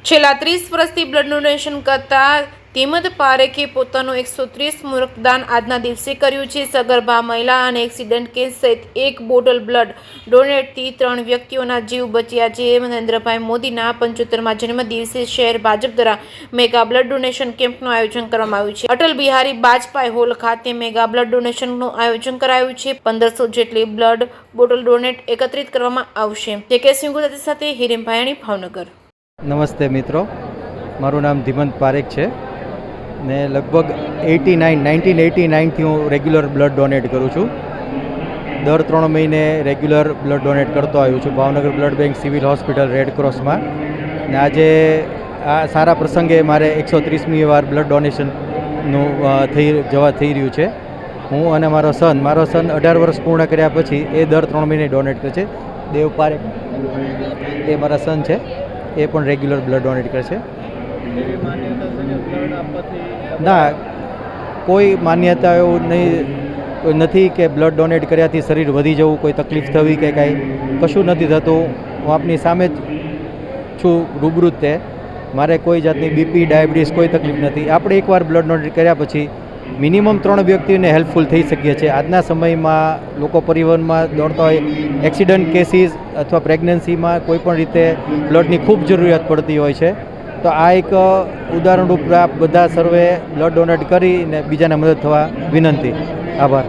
છેલ્લા 30 વર્ષથી blood donation કરતા તિમત પારેખે પોતાનું 130મું રક્તદાન આજના દિવસે કર્યું છે. સગર્ભા મહિલા અને એક્સિડન્ટ કેસ સહિત એક બોટલ બ્લડ ડોનેટથી 3 વ્યક્તિઓના જીવ બચ્યા છે. નરેન્દ્રભાઈ મોદીના 75મા જન્મદિવસે શહેર ભાજપ દ્વારા મેગા બ્લડ ડોનેશન કેમ્પનું આયોજન કરવામાં આવ્યું છે. અટલ બિહારી વાજપેયી હોલ ખાતે મેગા બ્લડ ડોનેશનનું આયોજન કરાયું છે. 1500 જેટલી બ્લડ બોટલ ડોનેટ એકત્રિત કરવામાં આવશે. જે સિંગુ સાથે હિરેન ભાયાણી, ભાવનગર. નમસ્તે મિત્રો, મારું નામ ધીમંત પારેખ છે ને લગભગ 1989થી હું રેગ્યુલર બ્લડ ડોનેટ કરું છું. દર 3 મહિને રેગ્યુલર બ્લડ ડોનેટ કરતો આવ્યો છું Bhavnagar blood bank, civil hospital, red ક્રોસમાં. ને આજે આ સારા પ્રસંગે મારે 130મી વાર બ્લડ ડોનેશનનું થઈ રહ્યું છે. હું અને મારો સન 18 વર્ષ પૂર્ણ કર્યા પછી એ દર 3 મહિને ડોનેટ કરે છે. દેવ પારેખ એ મારા સન છે, એ પણ રેગ્યુલર બ્લડ ડોનેટ કરે છે. ના, કોઈ માન્યતા એવું નથી કે બ્લડ ડોનેટ કર્યાથી શરીર વધી જવું, કોઈ તકલીફ થવી કે કાંઈ કશું નથી થતું. હું આપની સામે જ છું, રૂબરૂ જ તે. મારે કોઈ જાતની બીપી, ડાયાબિટીસ કોઈ તકલીફ નથી. આપણે એકવાર બ્લડ ડોનેટ કર્યા પછી મિનિમમ 3 વ્યક્તિને હેલ્પફુલ થઈ શકીએ છીએ. આજના સમયમાં લોકો પરિવહનમાં દોડતા હોય, એક્સિડન્ટ કેસીસ અથવા પ્રેગ્નન્સીમાં કોઈ પણ રીતે બ્લડની ખૂબ જરૂરિયાત પડતી હોય છે. તો આ એક ઉદાહરણરૂપ બધા સર્વે બ્લડ ડોનેટ કરીને બીજાને મદદ થવા વિનંતી. આભાર.